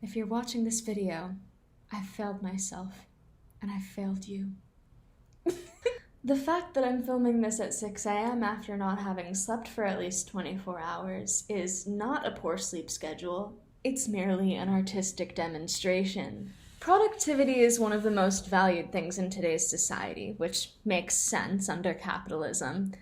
If you're watching this video, I've failed myself, and I've failed you. The fact that I'm filming this at 6 a.m. after not having slept for at least 24 hours is not a poor sleep schedule. It's merely an artistic demonstration. Productivity is one of the most valued things in today's society, which makes sense under capitalism.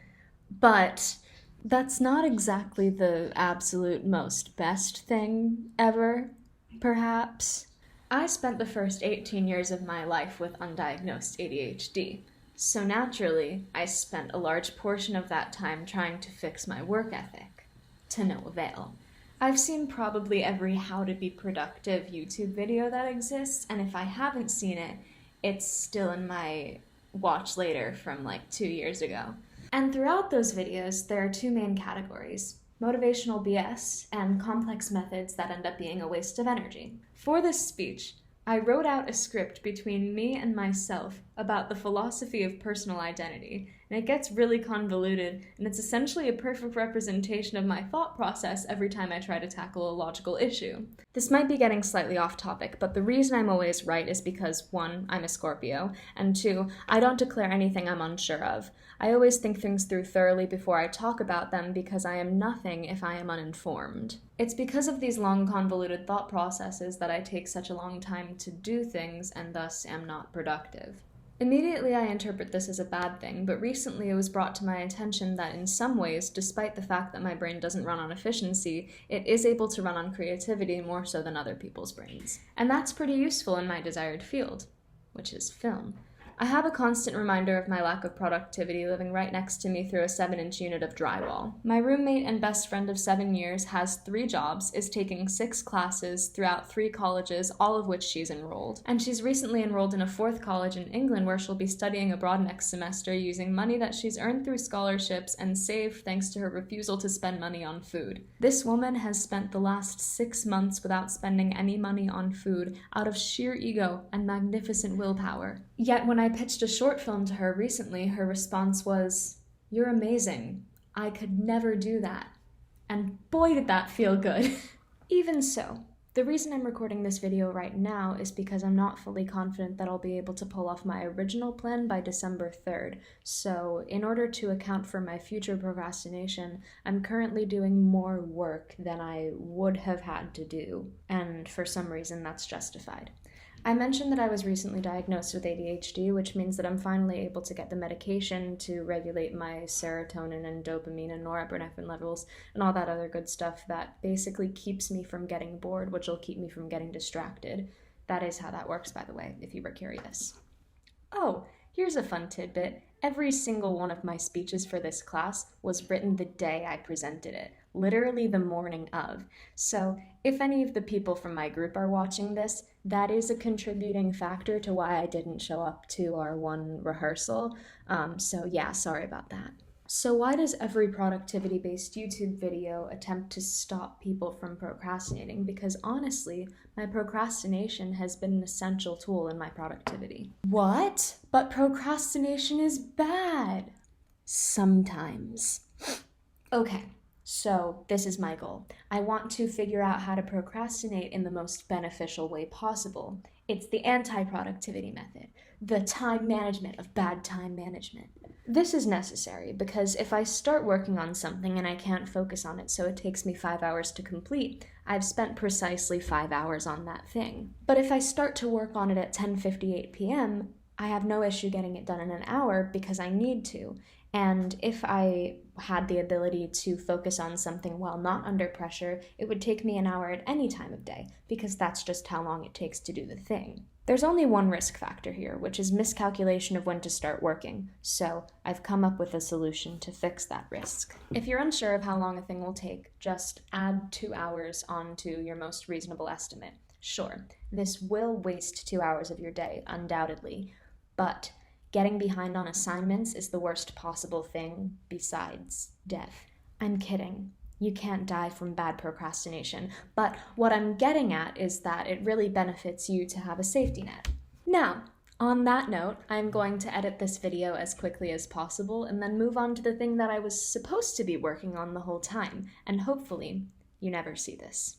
But that's not exactly the absolute most best thing ever, perhaps. I spent the first 18 years of my life with undiagnosed ADHD. So naturally, I spent a large portion of that time trying to fix my work ethic, to no avail. I've seen probably every how to be productive YouTube video that exists, and if I haven't seen it, it's still in my watch later from like 2 years ago. And throughout those videos, there are two main categories: motivational BS and complex methods that end up being a waste of energy. For this speech, I wrote out a script between me and myself about the philosophy of personal identity, and it gets really convoluted, and it's essentially a perfect representation of my thought process every time I try to tackle a logical issue. This might be getting slightly off topic, but the reason I'm always right is because 1, I'm a Scorpio, and 2, I don't declare anything I'm unsure of. I always think things through thoroughly before I talk about them because I am nothing if I am uninformed. It's because of these long, convoluted thought processes that I take such a long time to do things and thus am not productive. Immediately I interpret this as a bad thing, but recently it was brought to my attention that in some ways, despite the fact that my brain doesn't run on efficiency, it is able to run on creativity more so than other people's brains. And that's pretty useful in my desired field, which is film. I have a constant reminder of my lack of productivity living right next to me through a 7-inch unit of drywall. My roommate and best friend of 7 years has 3 jobs, is taking 6 classes throughout 3 colleges, all of which she's enrolled. And she's recently enrolled in a 4th college in England where she'll be studying abroad next semester using money that she's earned through scholarships and saved thanks to her refusal to spend money on food. This woman has spent the last 6 months without spending any money on food out of sheer ego and magnificent willpower. Yet when I pitched a short film to her recently, her response was, "You're amazing. I could never do that." And boy did that feel good. Even so, the reason I'm recording this video right now is because I'm not fully confident that I'll be able to pull off my original plan by December 3rd, so in order to account for my future procrastination, I'm currently doing more work than I would have had to do, and for some reason that's justified. I mentioned that I was recently diagnosed with ADHD, which means that I'm finally able to get the medication to regulate my serotonin and dopamine and norepinephrine levels and all that other good stuff that basically keeps me from getting bored, which will keep me from getting distracted. That is how that works, by the way, if you were curious. Oh, here's a fun tidbit. Every single one of my speeches for this class was written the day I presented it, literally the morning of. So if any of the people from my group are watching this, that is a contributing factor to why I didn't show up to our one rehearsal. So yeah, sorry about that. So why does every productivity-based YouTube video attempt to stop people from procrastinating? Because honestly, my procrastination has been an essential tool in my productivity. What? But procrastination is bad. Sometimes. Okay. So this is my goal. I want to figure out how to procrastinate in the most beneficial way possible. It's the anti-productivity method, the time management of bad time management. This is necessary because if I start working on something and I can't focus on it so it takes me 5 hours to complete, I've spent precisely 5 hours on that thing. But if I start to work on it at 10:58 p.m., I have no issue getting it done in an hour because I need to. And if I had the ability to focus on something while not under pressure, it would take me an hour at any time of day, because that's just how long it takes to do the thing. There's only one risk factor here, which is miscalculation of when to start working, so I've come up with a solution to fix that risk. If you're unsure of how long a thing will take, just add 2 hours onto your most reasonable estimate. Sure, this will waste 2 hours of your day, undoubtedly, but getting behind on assignments is the worst possible thing besides death. I'm kidding. You can't die from bad procrastination, but what I'm getting at is that it really benefits you to have a safety net. Now, on that note, I'm going to edit this video as quickly as possible and then move on to the thing that I was supposed to be working on the whole time, and hopefully, you never see this.